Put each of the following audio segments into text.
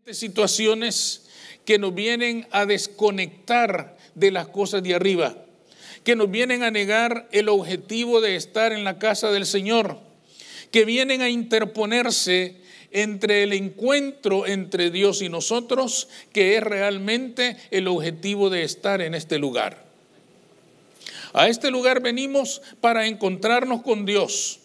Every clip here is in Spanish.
Situaciones que nos vienen a desconectar de las cosas de arriba, que nos vienen a negar el objetivo de estar en la casa del Señor, que vienen a interponerse entre el encuentro entre Dios y nosotros, que es realmente el objetivo de estar en este lugar. A este lugar venimos para encontrarnos con Dios.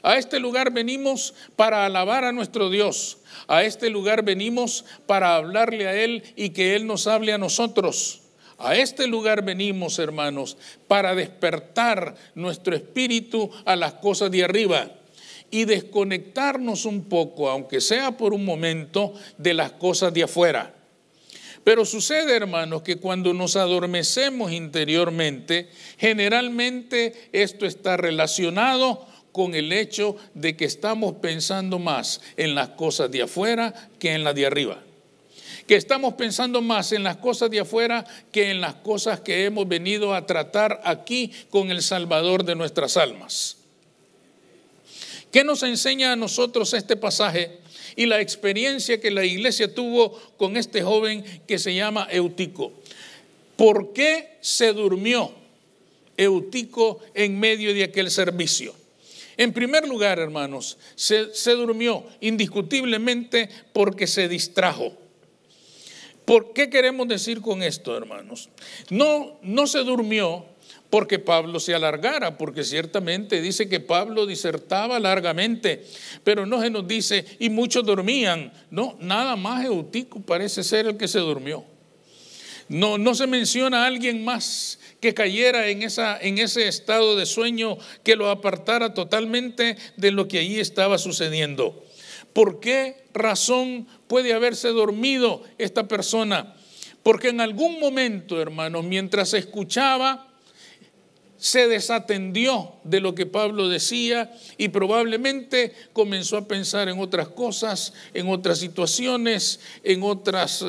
A este lugar venimos para alabar a nuestro Dios. A este lugar venimos para hablarle a Él y que Él nos hable a nosotros. A este lugar venimos, hermanos, para despertar nuestro espíritu a las cosas de arriba y desconectarnos un poco, aunque sea por un momento, de las cosas de afuera. Pero sucede, hermanos, que cuando nos adormecemos interiormente, generalmente esto está relacionado con el hecho de que estamos pensando más en las cosas de afuera que en las de arriba. Que estamos pensando más en las cosas de afuera que en las cosas que hemos venido a tratar aquí con el Salvador de nuestras almas. ¿Qué nos enseña a nosotros este pasaje y la experiencia que la iglesia tuvo con este joven que se llama Eutico? ¿Por qué se durmió Eutico en medio de aquel servicio? En primer lugar, hermanos, se durmió indiscutiblemente porque se distrajo. ¿Por qué queremos decir con esto, hermanos? No se durmió porque Pablo se alargara, porque ciertamente dice que Pablo disertaba largamente, pero no se nos dice, y muchos dormían. No, nada más Eutico parece ser el que se durmió. No se menciona a alguien más que cayera en ese estado de sueño que lo apartara totalmente de lo que allí estaba sucediendo. ¿Por qué razón puede haberse dormido esta persona? Porque en algún momento, hermanos, mientras escuchaba, se desatendió de lo que Pablo decía y probablemente comenzó a pensar en otras cosas, en otras situaciones, en otras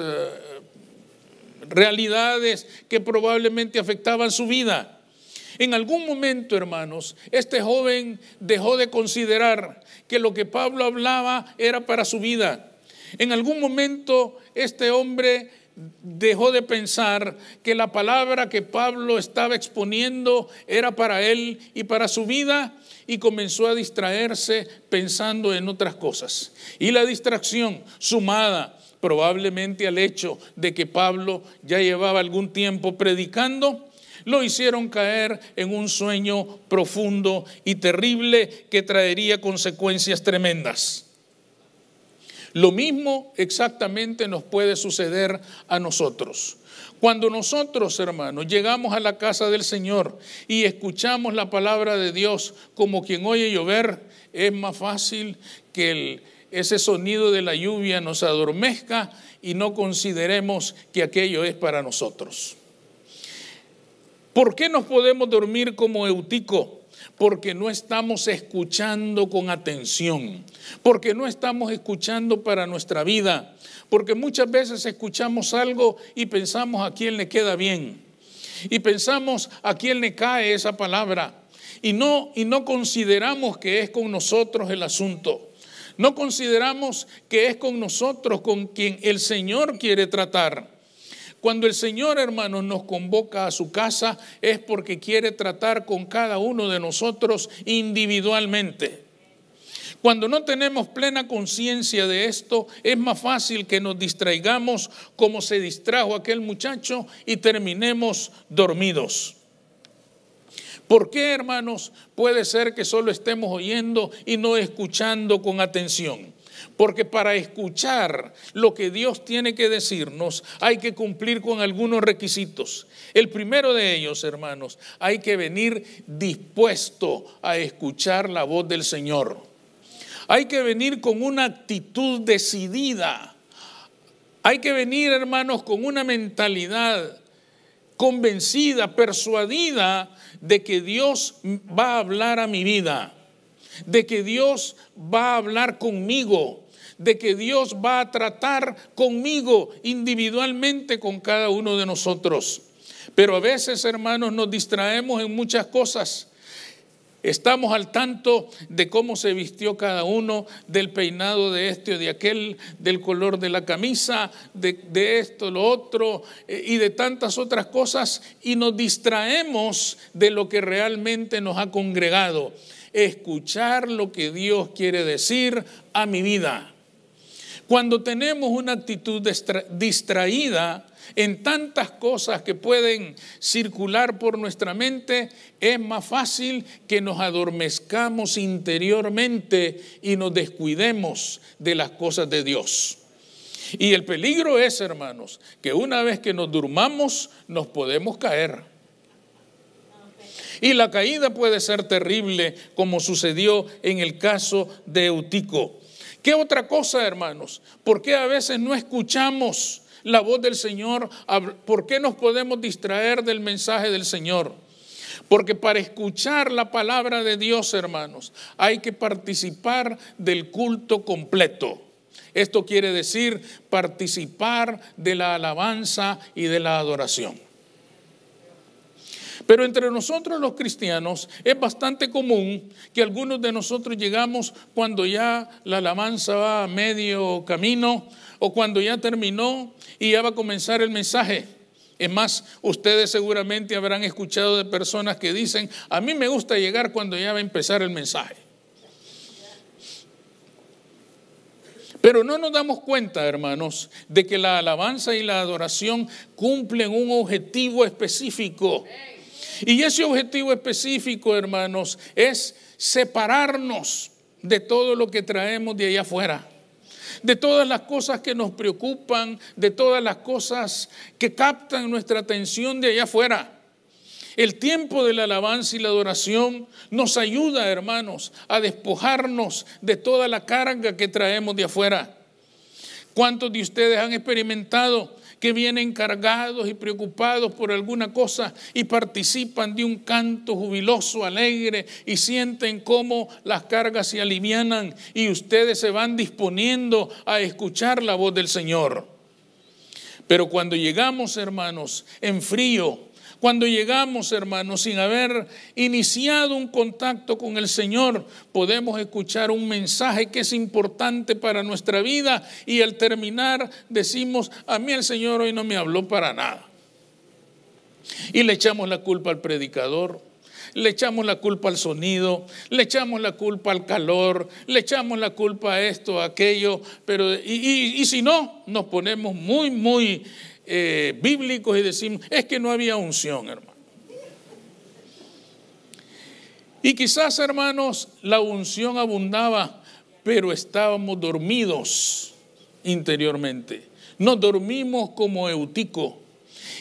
realidades que probablemente afectaban su vida. En algún momento, hermanos, este joven dejó de considerar que lo que Pablo hablaba era para su vida. En algún momento, este hombre dejó de pensar que la palabra que Pablo estaba exponiendo era para él y para su vida, y comenzó a distraerse pensando en otras cosas. Y la distracción, sumada probablemente al hecho de que Pablo ya llevaba algún tiempo predicando, lo hicieron caer en un sueño profundo y terrible que traería consecuencias tremendas. Lo mismo exactamente nos puede suceder a nosotros. Cuando nosotros, hermanos, llegamos a la casa del Señor y escuchamos la palabra de Dios como quien oye llover, es más fácil que ese sonido de la lluvia nos adormezca y no consideremos que aquello es para nosotros. ¿Por qué nos podemos dormir como Eutico? Porque no estamos escuchando con atención, porque no estamos escuchando para nuestra vida, porque muchas veces escuchamos algo y pensamos a quién le queda bien, y pensamos a quién le cae esa palabra, y no consideramos que es con nosotros el asunto. No consideramos que es con nosotros con quien el Señor quiere tratar. Cuando el Señor, hermanos, nos convoca a su casa es porque quiere tratar con cada uno de nosotros individualmente. Cuando no tenemos plena conciencia de esto, es más fácil que nos distraigamos como se distrajo aquel muchacho y terminemos dormidos. ¿Por qué, hermanos, puede ser que solo estemos oyendo y no escuchando con atención? Porque para escuchar lo que Dios tiene que decirnos hay que cumplir con algunos requisitos. El primero de ellos, hermanos, hay que venir dispuesto a escuchar la voz del Señor. Hay que venir con una actitud decidida. Hay que venir, hermanos, con una mentalidad convencida, persuadida de que Dios va a hablar a mi vida, de que Dios va a hablar conmigo, de que Dios va a tratar conmigo individualmente con cada uno de nosotros. Pero a veces, hermanos, nos distraemos en muchas cosas. Estamos al tanto de cómo se vistió cada uno, del peinado de este o de aquel, del color de la camisa, de esto, lo otro y de tantas otras cosas, y nos distraemos de lo que realmente nos ha congregado. Escuchar lo que Dios quiere decir a mi vida. Cuando tenemos una actitud distraída en tantas cosas que pueden circular por nuestra mente, es más fácil que nos adormezcamos interiormente y nos descuidemos de las cosas de Dios. Y el peligro es, hermanos, que una vez que nos durmamos, nos podemos caer. Y la caída puede ser terrible, como sucedió en el caso de Eutico. ¿Qué otra cosa, hermanos? ¿Por qué a veces no escuchamos la voz del Señor? ¿Por qué nos podemos distraer del mensaje del Señor? Porque para escuchar la palabra de Dios, hermanos, hay que participar del culto completo. Esto quiere decir participar de la alabanza y de la adoración. Pero entre nosotros los cristianos es bastante común que algunos de nosotros llegamos cuando ya la alabanza va a medio camino o cuando ya terminó y ya va a comenzar el mensaje. Es más, ustedes seguramente habrán escuchado de personas que dicen, a mí me gusta llegar cuando ya va a empezar el mensaje. Pero no nos damos cuenta, hermanos, de que la alabanza y la adoración cumplen un objetivo específico. Y ese objetivo específico, hermanos, es separarnos de todo lo que traemos de allá afuera, de todas las cosas que nos preocupan, de todas las cosas que captan nuestra atención de allá afuera. El tiempo de la alabanza y la adoración nos ayuda, hermanos, a despojarnos de toda la carga que traemos de afuera. ¿Cuántos de ustedes han experimentado que vienen cargados y preocupados por alguna cosa y participan de un canto jubiloso, alegre, y sienten cómo las cargas se alivianan y ustedes se van disponiendo a escuchar la voz del Señor? Pero cuando llegamos, hermanos, en frío, cuando llegamos, hermanos, sin haber iniciado un contacto con el Señor, podemos escuchar un mensaje que es importante para nuestra vida y al terminar decimos, a mí el Señor hoy no me habló para nada. Y le echamos la culpa al predicador, le echamos la culpa al sonido, le echamos la culpa al calor, le echamos la culpa a esto, a aquello, pero y si no, nos ponemos muy bíblicos y decimos, es que no había unción, hermano. Y quizás, hermanos, la unción abundaba, pero estábamos dormidos interiormente. Nos dormimos como Eutico.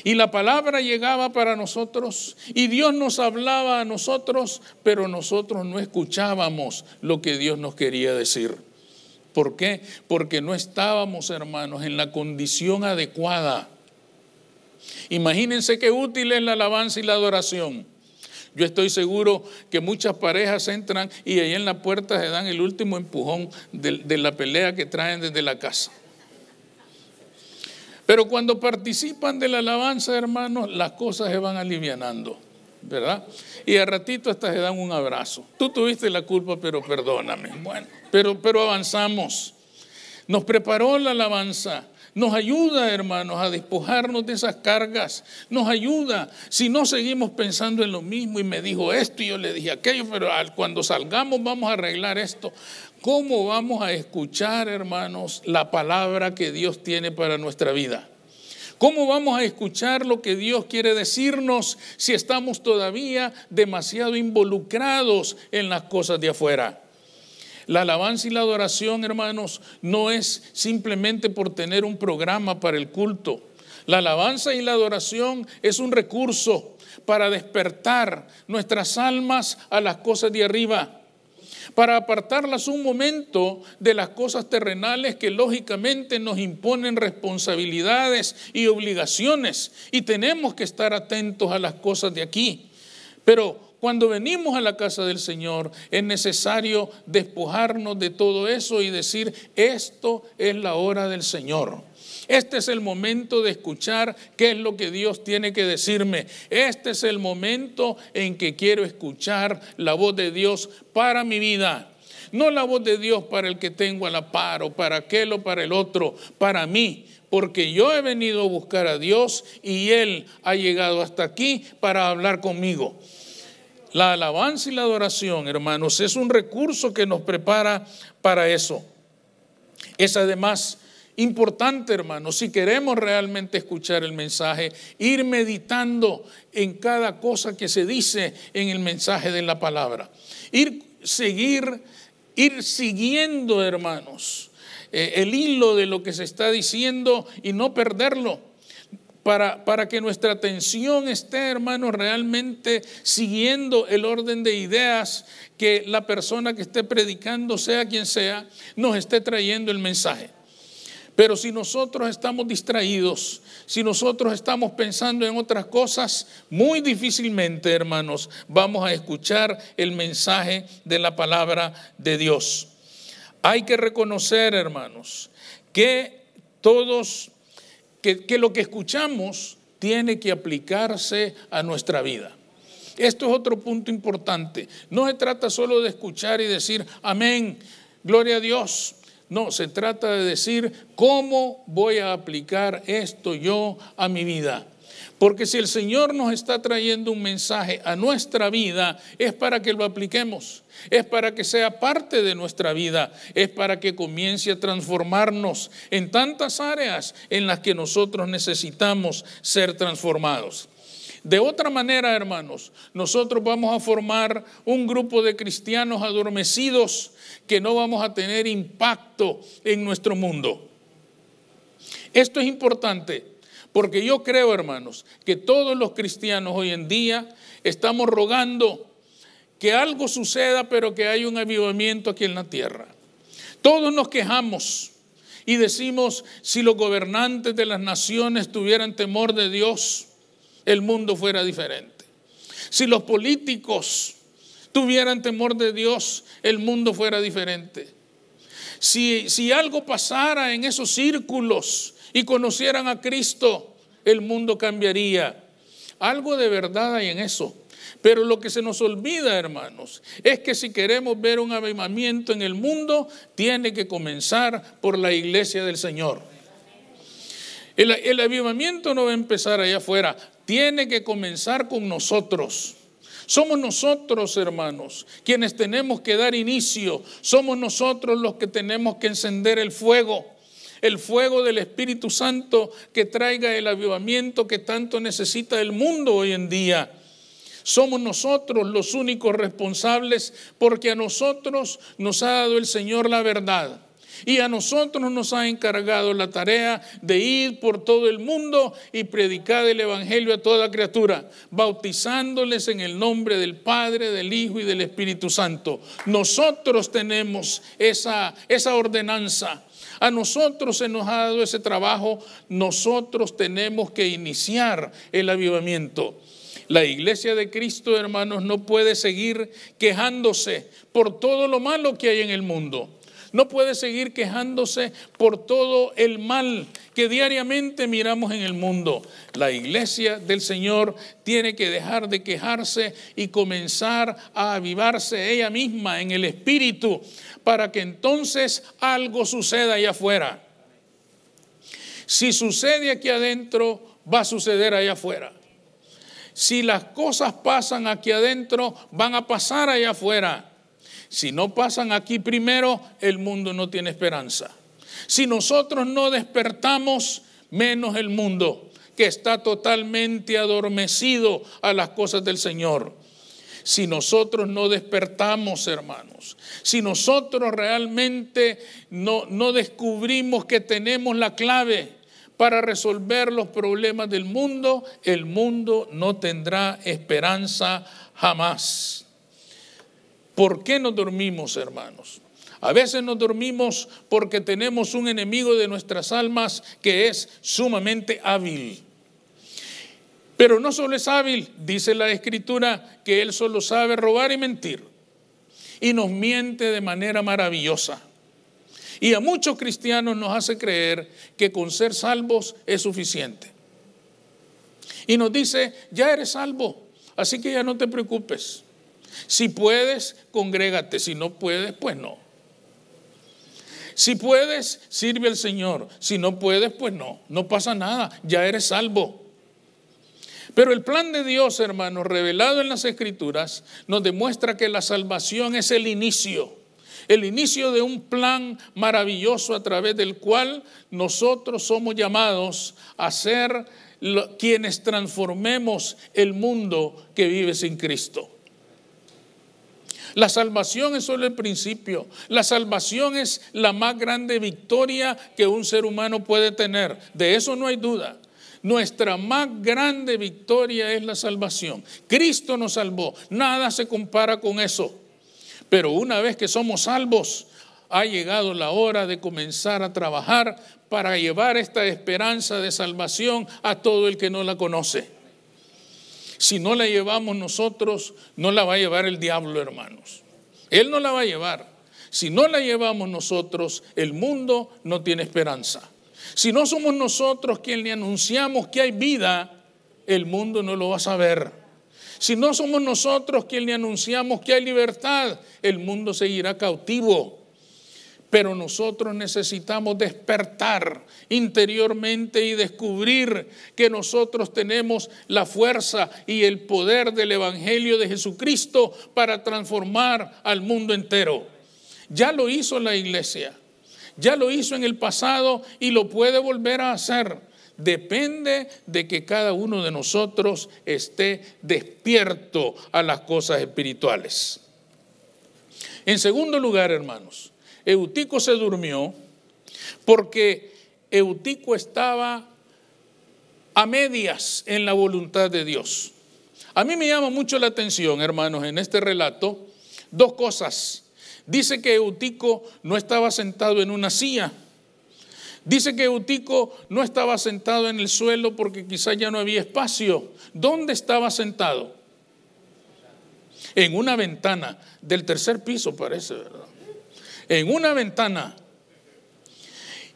Y la palabra llegaba para nosotros y Dios nos hablaba a nosotros, pero nosotros no escuchábamos lo que Dios nos quería decir. ¿Por qué? Porque no estábamos, hermanos, en la condición adecuada. Imagínense qué útil es la alabanza y la adoración. Yo estoy seguro que muchas parejas entran y ahí en la puerta se dan el último empujón de la pelea que traen desde la casa. Pero cuando participan de la alabanza, hermanos, las cosas se van alivianando, ¿verdad? Y al ratito hasta se dan un abrazo. Tú tuviste la culpa, pero perdóname. Bueno, pero avanzamos. Nos preparó la alabanza. Nos ayuda, hermanos, a despojarnos de esas cargas. Nos ayuda. Si no seguimos pensando en lo mismo y me dijo esto y yo le dije aquello, pero cuando salgamos vamos a arreglar esto. ¿Cómo vamos a escuchar, hermanos, la palabra que Dios tiene para nuestra vida? ¿Cómo vamos a escuchar lo que Dios quiere decirnos si estamos todavía demasiado involucrados en las cosas de afuera? La alabanza y la adoración, hermanos, no es simplemente por tener un programa para el culto. La alabanza y la adoración es un recurso para despertar nuestras almas a las cosas de arriba, para apartarlas un momento de las cosas terrenales que lógicamente nos imponen responsabilidades y obligaciones y tenemos que estar atentos a las cosas de aquí. Pero cuando venimos a la casa del Señor, es necesario despojarnos de todo eso y decir, esto es la hora del Señor. Este es el momento de escuchar qué es lo que Dios tiene que decirme. Este es el momento en que quiero escuchar la voz de Dios para mi vida. No la voz de Dios para el que tengo a la par, o para aquel o para el otro, para mí. Porque yo he venido a buscar a Dios y Él ha llegado hasta aquí para hablar conmigo. La alabanza y la adoración, hermanos, es un recurso que nos prepara para eso. Es además importante, hermanos, si queremos realmente escuchar el mensaje, ir meditando en cada cosa que se dice en el mensaje de la palabra. Ir siguiendo, hermanos, el hilo de lo que se está diciendo y no perderlo. Para que nuestra atención esté, hermanos, realmente siguiendo el orden de ideas que la persona que esté predicando, sea quien sea, nos esté trayendo el mensaje. Pero si nosotros estamos distraídos, si nosotros estamos pensando en otras cosas, muy difícilmente, hermanos, vamos a escuchar el mensaje de la palabra de Dios. Hay que reconocer, hermanos, que lo que escuchamos tiene que aplicarse a nuestra vida. Esto es otro punto importante. No se trata solo de escuchar y decir, amén, gloria a Dios. No, se trata de decir, ¿cómo voy a aplicar esto yo a mi vida? Porque si el Señor nos está trayendo un mensaje a nuestra vida, es para que lo apliquemos, es para que sea parte de nuestra vida, es para que comience a transformarnos en tantas áreas en las que nosotros necesitamos ser transformados. De otra manera, hermanos, nosotros vamos a formar un grupo de cristianos adormecidos que no vamos a tener impacto en nuestro mundo. Esto es importante porque yo creo, hermanos, que todos los cristianos hoy en día estamos rogando que algo suceda, pero que haya un avivamiento aquí en la tierra. Todos nos quejamos y decimos, si los gobernantes de las naciones tuvieran temor de Dios, el mundo fuera diferente. Si los políticos tuvieran temor de Dios, el mundo fuera diferente. Si algo pasara en esos círculos y conocieran a Cristo, el mundo cambiaría. Algo de verdad hay en eso. Pero lo que se nos olvida, hermanos, es que si queremos ver un avivamiento en el mundo, tiene que comenzar por la iglesia del Señor. El avivamiento no va a empezar allá afuera, tiene que comenzar con nosotros. Somos nosotros, hermanos, quienes tenemos que dar inicio. Somos nosotros los que tenemos que encender el fuego del Espíritu Santo que traiga el avivamiento que tanto necesita el mundo hoy en día. Somos nosotros los únicos responsables porque a nosotros nos ha dado el Señor la verdad. Y a nosotros nos ha encargado la tarea de ir por todo el mundo y predicar el evangelio a toda criatura, bautizándoles en el nombre del Padre, del Hijo y del Espíritu Santo. Nosotros tenemos esa ordenanza. A nosotros se nos ha dado ese trabajo. Nosotros tenemos que iniciar el avivamiento. La iglesia de Cristo, hermanos, no puede seguir quejándose por todo lo malo que hay en el mundo. No puede seguir quejándose por todo el mal que diariamente miramos en el mundo. La iglesia del Señor tiene que dejar de quejarse y comenzar a avivarse ella misma en el Espíritu para que entonces algo suceda allá afuera. Si sucede aquí adentro, va a suceder allá afuera. Si las cosas pasan aquí adentro, van a pasar allá afuera. Si no pasan aquí primero, el mundo no tiene esperanza. Si nosotros no despertamos, menos el mundo, que está totalmente adormecido a las cosas del Señor. Si nosotros no despertamos, hermanos, si nosotros realmente no descubrimos que tenemos la clave para resolver los problemas del mundo, el mundo no tendrá esperanza jamás. ¿Por qué nos dormimos, hermanos? A veces nos dormimos porque tenemos un enemigo de nuestras almas que es sumamente hábil. Pero no solo es hábil, dice la Escritura, que él solo sabe robar y mentir. Y nos miente de manera maravillosa. Y a muchos cristianos nos hace creer que con ser salvos es suficiente. Y nos dice, ya eres salvo, así que ya no te preocupes. Si puedes, congrégate. Si no puedes, pues no. Si puedes, sirve al Señor. Si no puedes, pues no. No pasa nada, ya eres salvo. Pero el plan de Dios, hermanos, revelado en las Escrituras, nos demuestra que la salvación es el inicio de un plan maravilloso a través del cual nosotros somos llamados a ser quienes transformemos el mundo que vive sin Cristo. La salvación es solo el principio. La salvación es la más grande victoria que un ser humano puede tener. De eso no hay duda. Nuestra más grande victoria es la salvación. Cristo nos salvó. Nada se compara con eso. Pero una vez que somos salvos, ha llegado la hora de comenzar a trabajar para llevar esta esperanza de salvación a todo el que no la conoce. Si no la llevamos nosotros, no la va a llevar el diablo, hermanos. Él no la va a llevar. Si no la llevamos nosotros, el mundo no tiene esperanza. Si no somos nosotros quienes le anunciamos que hay vida, el mundo no lo va a saber. Si no somos nosotros quienes le anunciamos que hay libertad, el mundo seguirá cautivo. Pero nosotros necesitamos despertar interiormente y descubrir que nosotros tenemos la fuerza y el poder del Evangelio de Jesucristo para transformar al mundo entero. Ya lo hizo la iglesia, ya lo hizo en el pasado y lo puede volver a hacer. Depende de que cada uno de nosotros esté despierto a las cosas espirituales. En segundo lugar, hermanos, Eutico se durmió porque Eutico estaba a medias en la voluntad de Dios. A mí me llama mucho la atención, hermanos, en este relato, dos cosas. Dice que Eutico no estaba sentado en una silla. Dice que Eutico no estaba sentado en el suelo porque quizá ya no había espacio. ¿Dónde estaba sentado? En una ventana del tercer piso, parece, ¿verdad? En una ventana.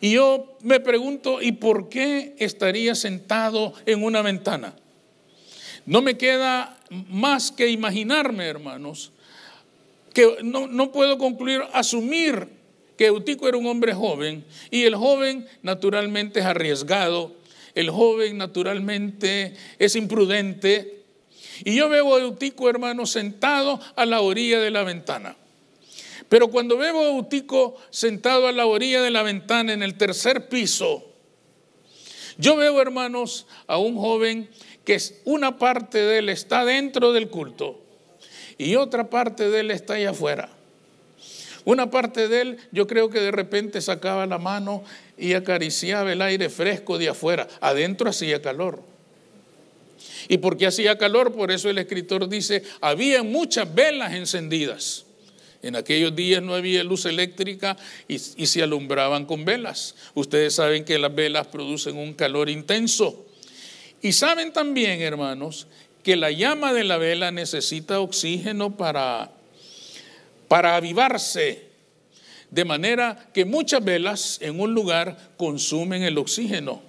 Y yo me pregunto, ¿y por qué estaría sentado en una ventana? No me queda más que imaginarme, hermanos, que no puedo concluir, asumir que Eutico era un hombre joven, y el joven naturalmente es arriesgado, el joven naturalmente es imprudente, y yo veo a Eutico, hermanos, sentado a la orilla de la ventana. Pero cuando veo a Eutico sentado a la orilla de la ventana en el tercer piso, yo veo, hermanos, a un joven que una parte de él está dentro del culto y otra parte de él está allá afuera. Una parte de él, yo creo que de repente sacaba la mano y acariciaba el aire fresco de afuera. Adentro hacía calor. ¿Y por qué hacía calor? Por eso el escritor dice, había muchas velas encendidas. En aquellos días no había luz eléctrica y se alumbraban con velas. Ustedes saben que las velas producen un calor intenso. Y saben también, hermanos, que la llama de la vela necesita oxígeno para avivarse. De manera que muchas velas en un lugar consumen el oxígeno.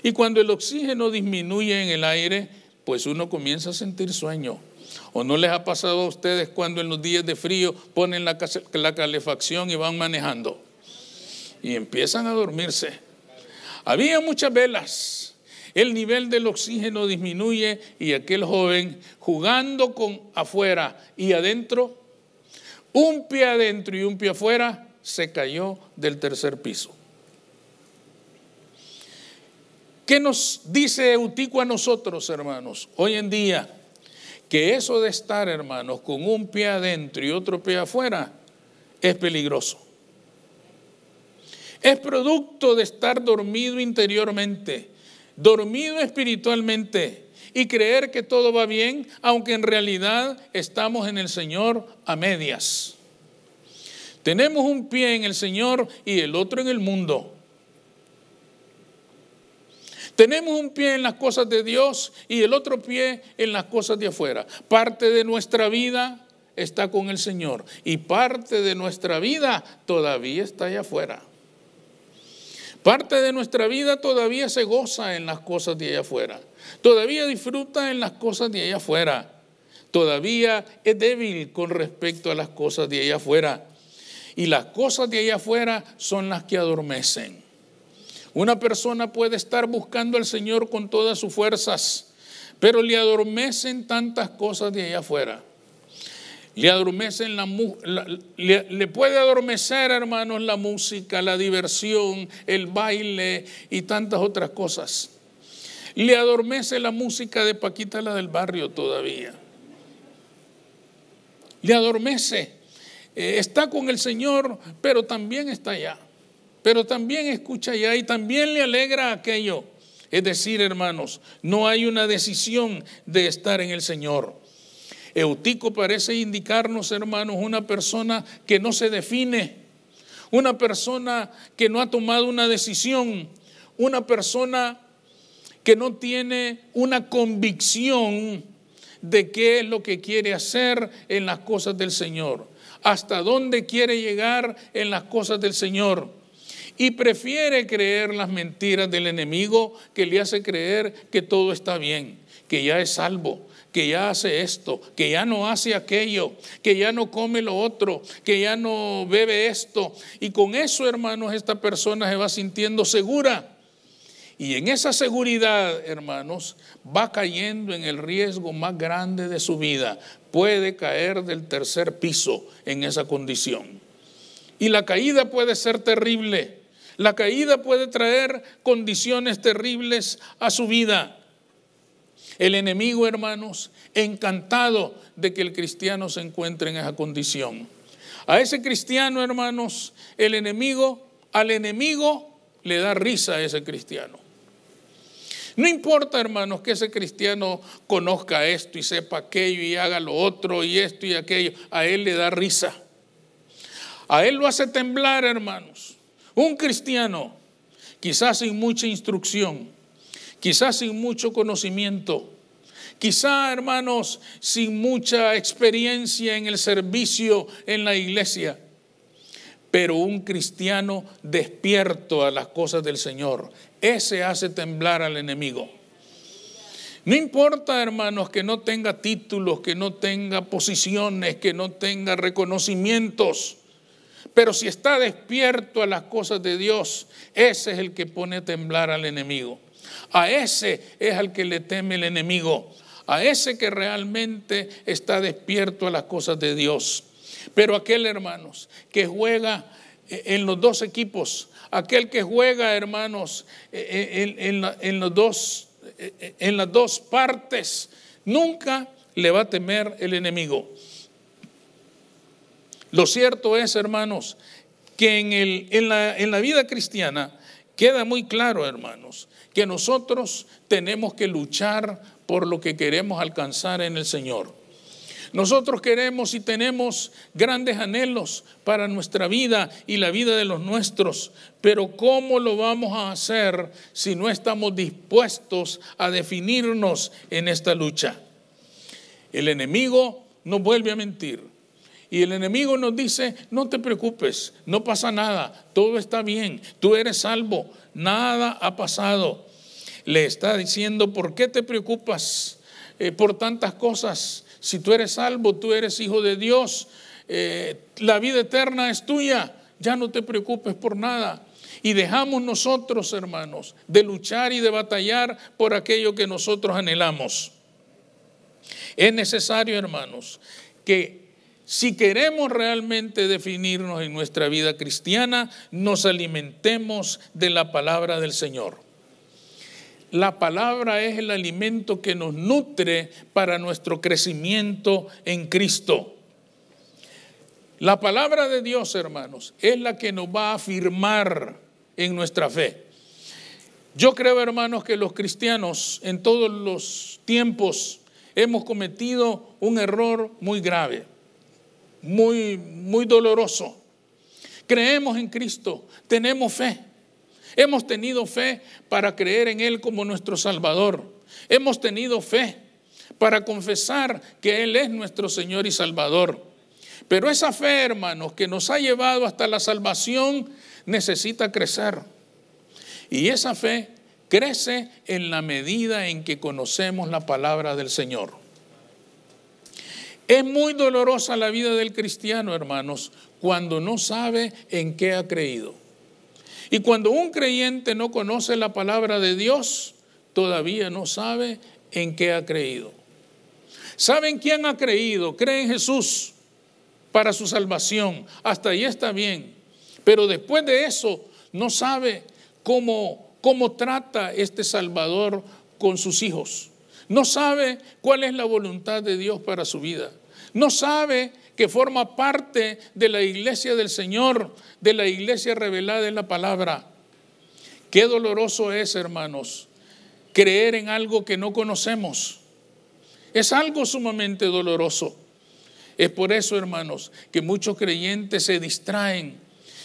Y cuando el oxígeno disminuye en el aire, pues uno comienza a sentir sueño. ¿O no les ha pasado a ustedes cuando en los días de frío ponen la calefacción y van manejando? Y empiezan a dormirse. Había muchas velas. El nivel del oxígeno disminuye y aquel joven jugando con afuera y adentro, un pie adentro y un pie afuera, se cayó del tercer piso. ¿Qué nos dice Eutico a nosotros, hermanos, hoy en día? Que eso de estar, hermanos, con un pie adentro y otro pie afuera es peligroso. Es producto de estar dormido interiormente, dormido espiritualmente y creer que todo va bien, aunque en realidad estamos en el Señor a medias. Tenemos un pie en el Señor y el otro en el mundo. Tenemos un pie en las cosas de Dios y el otro pie en las cosas de afuera. Parte de nuestra vida está con el Señor y parte de nuestra vida todavía está allá afuera. Parte de nuestra vida todavía se goza en las cosas de allá afuera. Todavía disfruta en las cosas de allá afuera. Todavía es débil con respecto a las cosas de allá afuera. Y las cosas de allá afuera son las que adormecen. Una persona puede estar buscando al Señor con todas sus fuerzas, pero le adormecen tantas cosas de allá afuera. Le adormecen le puede adormecer, hermanos, la música, la diversión, el baile y tantas otras cosas. Le adormece la música de Paquita, la del barrio, todavía. Le adormece. Está con el Señor, pero también está allá. Pero también escucha allá y también le alegra aquello. Es decir, hermanos, no hay una decisión de estar en el Señor. Eutico parece indicarnos, hermanos, una persona que no se define, una persona que no ha tomado una decisión, una persona que no tiene una convicción de qué es lo que quiere hacer en las cosas del Señor, hasta dónde quiere llegar en las cosas del Señor. Y prefiere creer las mentiras del enemigo que le hace creer que todo está bien, que ya es salvo, que ya hace esto, que ya no hace aquello, que ya no come lo otro, que ya no bebe esto. Y con eso, hermanos, esta persona se va sintiendo segura. Y en esa seguridad, hermanos, va cayendo en el riesgo más grande de su vida. Puede caer del tercer piso en esa condición. Y la caída puede ser terrible. La caída puede traer condiciones terribles a su vida. El enemigo, hermanos, encantado de que el cristiano se encuentre en esa condición. A ese cristiano, hermanos, al enemigo le da risa a ese cristiano. No importa, hermanos, que ese cristiano conozca esto y sepa aquello y haga lo otro y esto y aquello. A él le da risa. A él lo hace temblar, hermanos. Un cristiano, quizás sin mucha instrucción, quizás sin mucho conocimiento, quizás, hermanos, sin mucha experiencia en el servicio en la iglesia, pero un cristiano despierto a las cosas del Señor, ese hace temblar al enemigo. No importa, hermanos, que no tenga títulos, que no tenga posiciones, que no tenga reconocimientos, pero si está despierto a las cosas de Dios, ese es el que pone a temblar al enemigo. A ese es al que le teme el enemigo. A ese que realmente está despierto a las cosas de Dios. Pero aquel, hermanos, que juega en los dos equipos, aquel que juega, hermanos, en las dos partes, nunca le va a temer el enemigo. Lo cierto es, hermanos, que en la vida cristiana queda muy claro, hermanos, que nosotros tenemos que luchar por lo que queremos alcanzar en el Señor. Nosotros queremos y tenemos grandes anhelos para nuestra vida y la vida de los nuestros, pero ¿cómo lo vamos a hacer si no estamos dispuestos a definirnos en esta lucha? El enemigo nos vuelve a mentir. Y el enemigo nos dice, no te preocupes, no pasa nada, todo está bien, tú eres salvo, nada ha pasado. Le está diciendo, ¿por qué te preocupas por tantas cosas? Si tú eres salvo, tú eres hijo de Dios, la vida eterna es tuya, ya no te preocupes por nada. Y dejamos nosotros, hermanos, de luchar y de batallar por aquello que nosotros anhelamos. Es necesario, hermanos, que si queremos realmente definirnos en nuestra vida cristiana, nos alimentemos de la palabra del Señor. La palabra es el alimento que nos nutre para nuestro crecimiento en Cristo. La palabra de Dios, hermanos, es la que nos va a afirmar en nuestra fe. Yo creo, hermanos, que los cristianos en todos los tiempos hemos cometido un error muy grave, muy doloroso. Creemos en Cristo, tenemos fe, Hemos tenido fe para creer en Él como nuestro Salvador. Hemos tenido fe para confesar que Él es nuestro Señor y Salvador. Pero esa fe, hermanos, que nos ha llevado hasta la salvación, necesita crecer. Y esa fe crece en la medida en que conocemos la palabra del Señor. Es muy dolorosa la vida del cristiano, hermanos, cuando no sabe en qué ha creído. Y cuando un creyente no conoce la palabra de Dios, todavía no sabe en qué ha creído. ¿Saben quién ha creído? Cree en Jesús para su salvación. Hasta ahí está bien. Pero después de eso no sabe cómo trata este Salvador con sus hijos. No sabe cuál es la voluntad de Dios para su vida. No sabe que forma parte de la iglesia del Señor, de la iglesia revelada en la palabra. Qué doloroso es, hermanos, creer en algo que no conocemos. Es algo sumamente doloroso. Es por eso, hermanos, que muchos creyentes se distraen.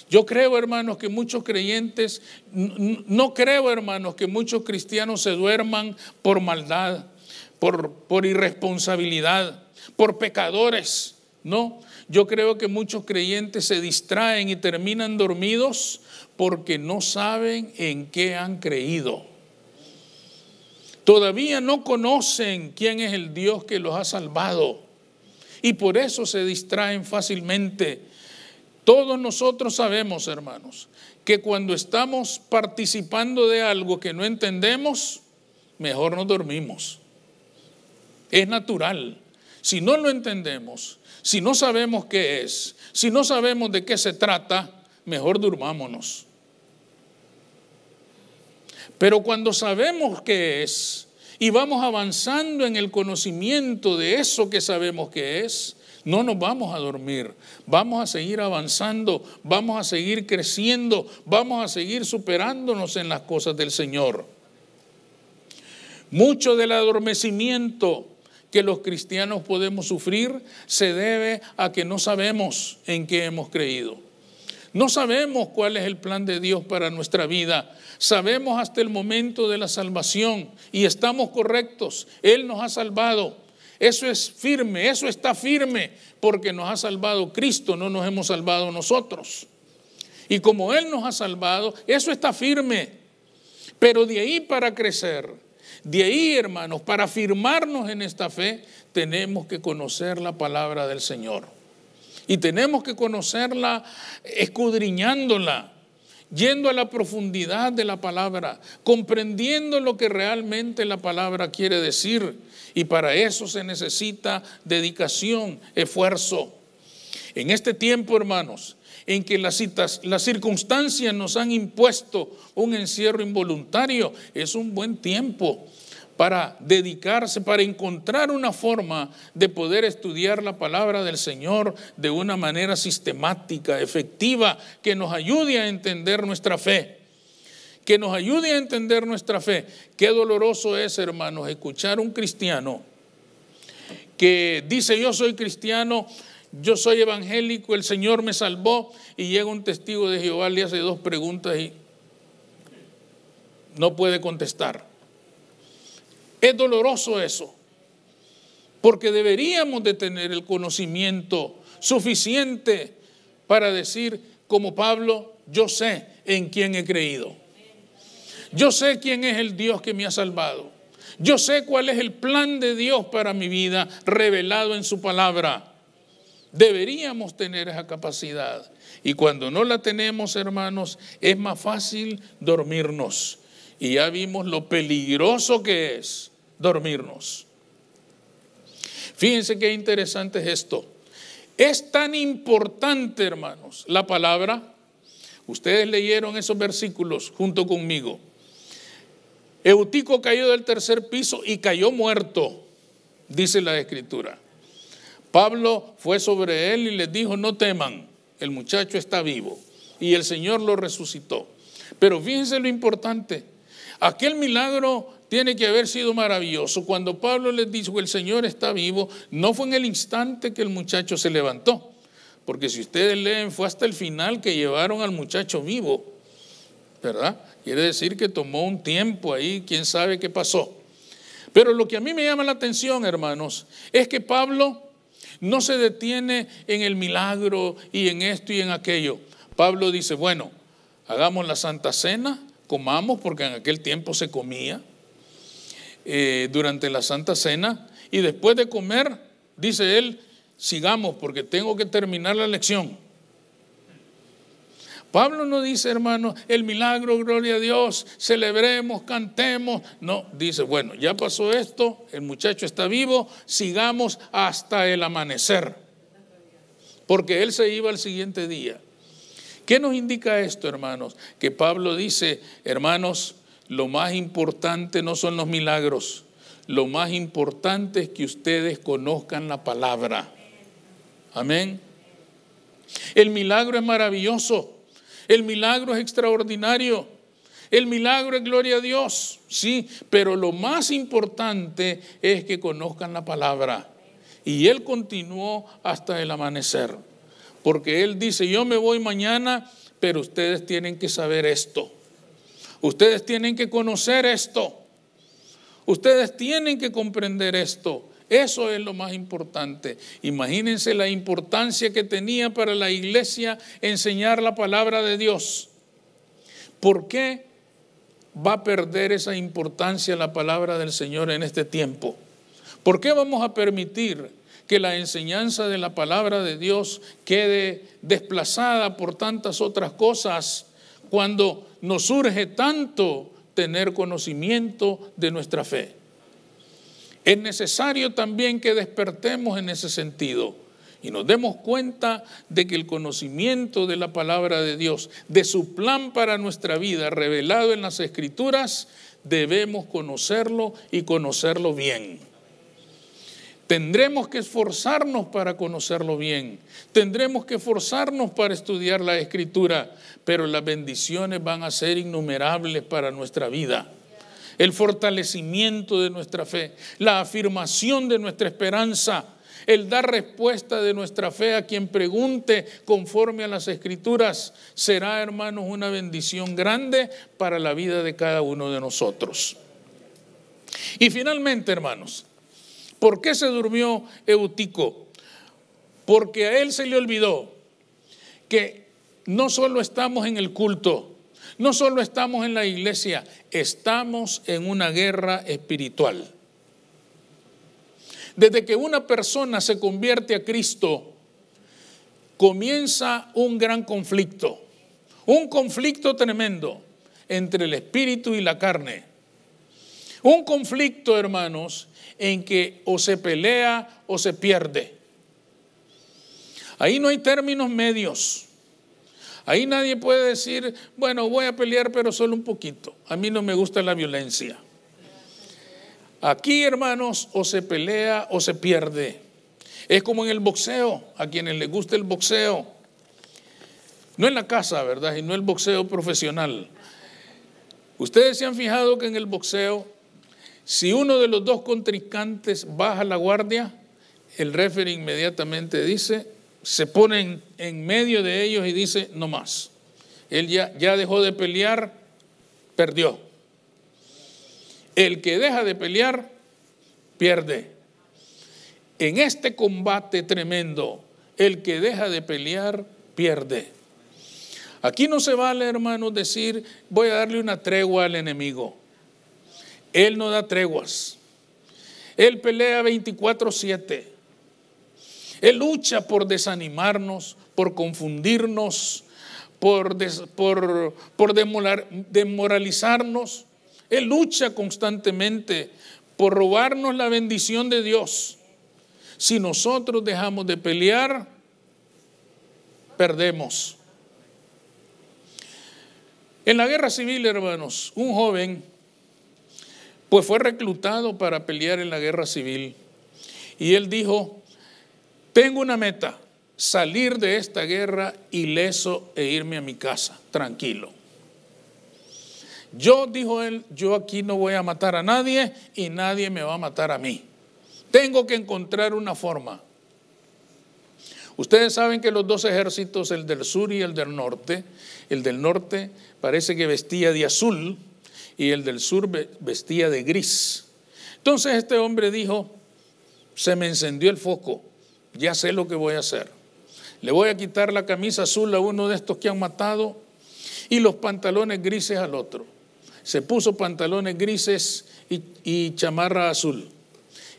Yo creo, hermanos, que muchos creyentes, no creo, hermanos, que muchos cristianos se duerman por maldad, por irresponsabilidad, por pecadores. No, yo creo que muchos creyentes se distraen y terminan dormidos porque no saben en qué han creído. Todavía no conocen quién es el Dios que los ha salvado y por eso se distraen fácilmente. Todos nosotros sabemos, hermanos, que cuando estamos participando de algo que no entendemos, mejor nos dormimos. Es natural. Si no lo entendemos, si no sabemos qué es, si no sabemos de qué se trata, mejor durmámonos. Pero cuando sabemos qué es y vamos avanzando en el conocimiento de eso que sabemos qué es, no nos vamos a dormir, vamos a seguir avanzando, vamos a seguir creciendo, vamos a seguir superándonos en las cosas del Señor. Mucho del adormecimiento que los cristianos podemos sufrir se debe a que no sabemos en qué hemos creído. No sabemos cuál es el plan de Dios para nuestra vida. Sabemos hasta el momento de la salvación y estamos correctos. Él nos ha salvado. Eso es firme, eso está firme porque nos ha salvado Cristo, no nos hemos salvado nosotros. Y como Él nos ha salvado, eso está firme. Pero de ahí para crecer, de ahí, hermanos, para afirmarnos en esta fe, tenemos que conocer la palabra del Señor. Y tenemos que conocerla escudriñándola, yendo a la profundidad de la palabra, comprendiendo lo que realmente la palabra quiere decir. Y para eso se necesita dedicación, esfuerzo. En este tiempo, hermanos, en que las circunstancias nos han impuesto un encierro involuntario, es un buen tiempo para dedicarse, para encontrar una forma de poder estudiar la palabra del Señor de una manera sistemática, efectiva, que nos ayude a entender nuestra fe. Que nos ayude a entender nuestra fe. Qué doloroso es, hermanos, escuchar un cristiano que dice: yo soy cristiano, yo soy evangélico, el Señor me salvó, y llega un testigo de Jehová, le hace 2 preguntas y no puede contestar. Es doloroso eso, porque deberíamos de tener el conocimiento suficiente para decir, como Pablo: yo sé en quién he creído. Yo sé quién es el Dios que me ha salvado. Yo sé cuál es el plan de Dios para mi vida revelado en su palabra. Deberíamos tener esa capacidad. Y cuando no la tenemos, hermanos, es más fácil dormirnos. Y ya vimos lo peligroso que es dormirnos. Fíjense qué interesante es esto. Es tan importante, hermanos, la palabra. Ustedes leyeron esos versículos junto conmigo. Eutico cayó del 3er piso y cayó muerto, dice la Escritura. Pablo fue sobre él y les dijo: no teman, el muchacho está vivo. Y el Señor lo resucitó. Pero fíjense lo importante. Aquel milagro tiene que haber sido maravilloso. Cuando Pablo les dijo: el Señor está vivo, no fue en el instante que el muchacho se levantó. Porque si ustedes leen, fue hasta el final que llevaron al muchacho vivo. ¿verdad? Quiere decir que tomó un tiempo ahí, quién sabe qué pasó. Pero lo que a mí me llama la atención, hermanos, es que Pablo no se detiene en el milagro y en esto y en aquello. Pablo dice, bueno, hagamos la Santa Cena, comamos, porque en aquel tiempo se comía durante la Santa Cena, y después de comer, dice él, sigamos porque tengo que terminar la lección. Pablo no dice, hermano, el milagro, gloria a Dios, celebremos, cantemos. No, dice, bueno, ya pasó esto, el muchacho está vivo, sigamos hasta el amanecer. Porque él se iba al siguiente día. ¿Qué nos indica esto, hermanos? Que Pablo dice, hermanos, lo más importante no son los milagros. Lo más importante es que ustedes conozcan la palabra. Amén. El milagro es maravilloso. El milagro es extraordinario. El milagro es gloria a Dios. Sí, pero lo más importante es que conozcan la palabra. Y él continuó hasta el amanecer. Porque él dice, yo me voy mañana, pero ustedes tienen que saber esto. Ustedes tienen que conocer esto. Ustedes tienen que comprender esto. Eso es lo más importante. Imagínense la importancia que tenía para la iglesia enseñar la palabra de Dios. ¿Por qué va a perder esa importancia la palabra del Señor en este tiempo? ¿Por qué vamos a permitir que la enseñanza de la palabra de Dios quede desplazada por tantas otras cosas cuando nos urge tanto tener conocimiento de nuestra fe? Es necesario también que despertemos en ese sentido y nos demos cuenta de que el conocimiento de la palabra de Dios, de su plan para nuestra vida revelado en las Escrituras, debemos conocerlo y conocerlo bien. Tendremos que esforzarnos para conocerlo bien. Tendremos que esforzarnos para estudiar la Escritura, pero las bendiciones van a ser innumerables para nuestra vida. El fortalecimiento de nuestra fe, la afirmación de nuestra esperanza, el dar respuesta de nuestra fe a quien pregunte conforme a las Escrituras, será, hermanos, una bendición grande para la vida de cada uno de nosotros. Y finalmente, hermanos, ¿por qué se durmió Eutico? Porque a él se le olvidó que no solo estamos en el culto, no solo estamos en la iglesia, estamos en una guerra espiritual. Desde que una persona se convierte a Cristo, comienza un gran conflicto, un conflicto tremendo entre el espíritu y la carne. Un conflicto, hermanos, en que o se pelea o se pierde. Ahí no hay términos medios. Ahí nadie puede decir, bueno, voy a pelear pero solo un poquito. A mí no me gusta la violencia. Aquí, hermanos, o se pelea o se pierde. Es como en el boxeo, a quienes les gusta el boxeo. No en la casa, ¿verdad? Y no el boxeo profesional. Ustedes se han fijado que en el boxeo, si uno de los dos contrincantes baja la guardia, el referee inmediatamente dice, se pone en medio de ellos y dice, no más. Él ya dejó de pelear, perdió. El que deja de pelear, pierde. En este combate tremendo, el que deja de pelear, pierde. Aquí no se vale, hermanos, decir, voy a darle una tregua al enemigo. Él no da treguas. Él pelea 24/7. Él lucha por desanimarnos, por confundirnos, por desmoralizarnos. Él lucha constantemente por robarnos la bendición de Dios. Si nosotros dejamos de pelear, perdemos. En la guerra civil, hermanos, un joven pues fue reclutado para pelear en la guerra civil. Y él dijo, tengo una meta, salir de esta guerra ileso e irme a mi casa, tranquilo. Dijo él, yo aquí no voy a matar a nadie y nadie me va a matar a mí. Tengo que encontrar una forma. Ustedes saben que los dos ejércitos, el del sur y el del norte parece que vestía de azul y el del sur vestía de gris. Entonces este hombre dijo, se me encendió el foco, ya sé lo que voy a hacer. Le voy a quitar la camisa azul a uno de estos que han matado y los pantalones grises al otro. Se puso pantalones grises y chamarra azul.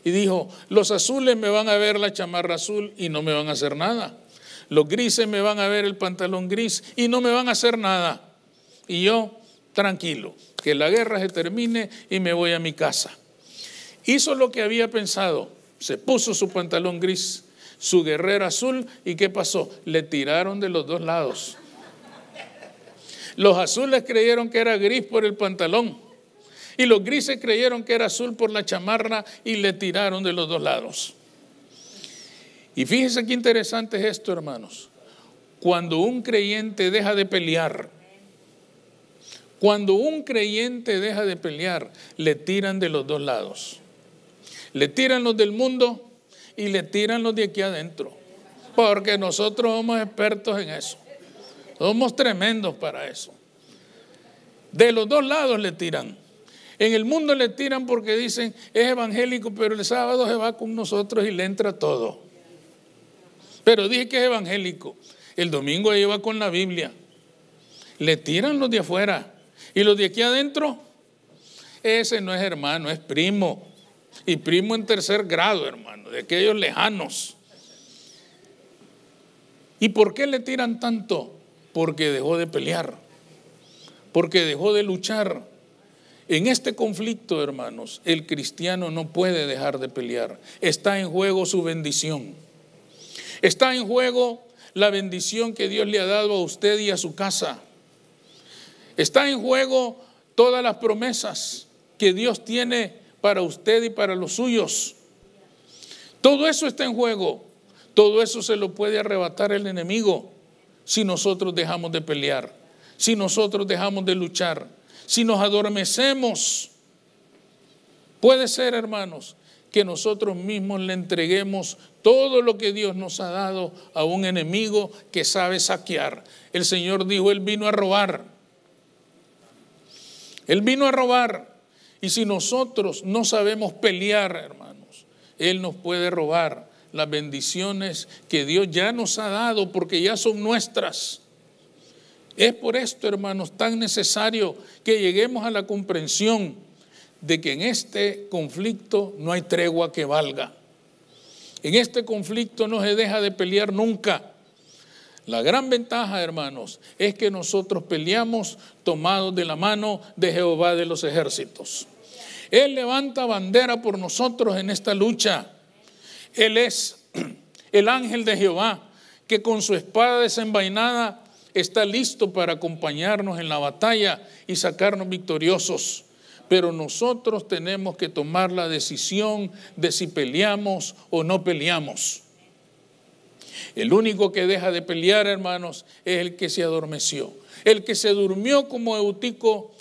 Y dijo, los azules me van a ver la chamarra azul y no me van a hacer nada. Los grises me van a ver el pantalón gris y no me van a hacer nada. Y yo, tranquilo, que la guerra se termine y me voy a mi casa. Hizo lo que había pensado, se puso su pantalón gris, su guerrera azul, ¿y qué pasó? Le tiraron de los dos lados. Los azules creyeron que era gris por el pantalón y los grises creyeron que era azul por la chamarra y le tiraron de los dos lados. Y fíjense qué interesante es esto, hermanos. Cuando un creyente deja de pelear, le tiran de los dos lados. Le tiran los del mundo y le tiran los de aquí adentro. Porque nosotros somos expertos en eso. Somos tremendos para eso. De los dos lados le tiran. En el mundo le tiran porque dicen, es evangélico, pero el sábado se va con nosotros y le entra todo. Pero dije que es evangélico. El domingo ahí va con la Biblia. Le tiran los de afuera. Y los de aquí adentro, ese no es hermano, es primo. Y primo en tercer grado, hermano, de aquellos lejanos. ¿Y por qué le tiran tanto? Porque dejó de pelear, porque dejó de luchar. En este conflicto, hermanos, el cristiano no puede dejar de pelear. Está en juego su bendición. Está en juego la bendición que Dios le ha dado a usted y a su casa. Está en juego todas las promesas que Dios tiene para usted y para los suyos. Todo eso está en juego. Todo eso se lo puede arrebatar el enemigo si nosotros dejamos de pelear, si nosotros dejamos de luchar, si nos adormecemos. Puede ser, hermanos, que nosotros mismos le entreguemos todo lo que Dios nos ha dado a un enemigo que sabe saquear. El Señor dijo, Él vino a robar. Él vino a robar. Y si nosotros no sabemos pelear, hermanos, Él nos puede robar las bendiciones que Dios ya nos ha dado porque ya son nuestras. Es por esto, hermanos, tan necesario que lleguemos a la comprensión de que en este conflicto no hay tregua que valga. En este conflicto no se deja de pelear nunca. La gran ventaja, hermanos, es que nosotros peleamos tomados de la mano de Jehová de los ejércitos. Él levanta bandera por nosotros en esta lucha. Él es el ángel de Jehová que con su espada desenvainada está listo para acompañarnos en la batalla y sacarnos victoriosos. Pero nosotros tenemos que tomar la decisión de si peleamos o no peleamos. El único que deja de pelear, hermanos, es el que se adormeció. El que se durmió como Eutico,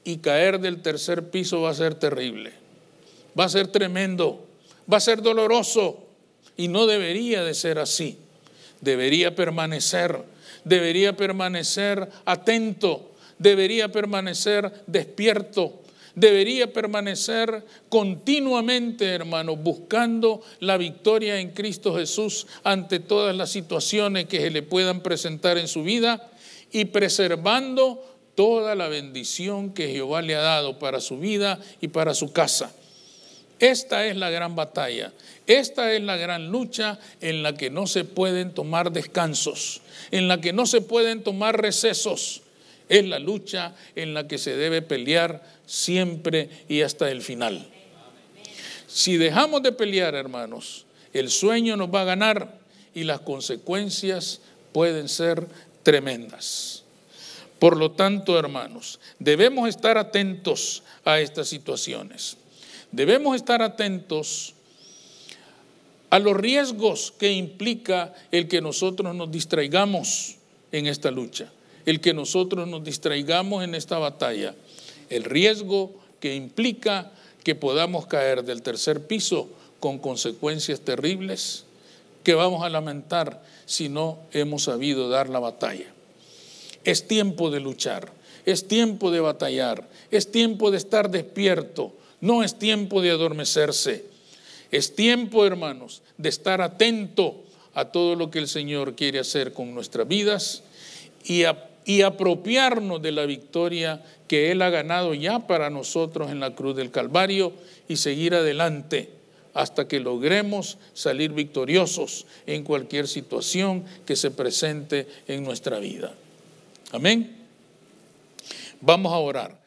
y caer del tercer piso va a ser terrible. Va a ser tremendo. Va a ser doloroso. Y no debería de ser así. Debería permanecer atento. Debería permanecer despierto. Debería permanecer continuamente, hermanos, buscando la victoria en Cristo Jesús ante todas las situaciones que se le puedan presentar en su vida y preservando toda la bendición que Jehová le ha dado para su vida y para su casa. Esta es la gran batalla, esta es la gran lucha en la que no se pueden tomar descansos, en la que no se pueden tomar recesos. Es la lucha en la que se debe pelear siempre y hasta el final. Si dejamos de pelear, hermanos, el sueño nos va a ganar y las consecuencias pueden ser tremendas. Por lo tanto, hermanos, debemos estar atentos a estas situaciones. Debemos estar atentos a los riesgos que implica el que nosotros nos distraigamos en esta lucha, el que nosotros nos distraigamos en esta batalla, el riesgo que implica que podamos caer del tercer piso con consecuencias terribles que vamos a lamentar si no hemos sabido dar la batalla. Es tiempo de luchar, es tiempo de batallar, es tiempo de estar despierto, no es tiempo de adormecerse. Es tiempo, hermanos, de estar atento a todo lo que el Señor quiere hacer con nuestras vidas y apropiarnos de la victoria que Él ha ganado ya para nosotros en la cruz del Calvario y seguir adelante hasta que logremos salir victoriosos en cualquier situación que se presente en nuestra vida. Amén. Vamos a orar.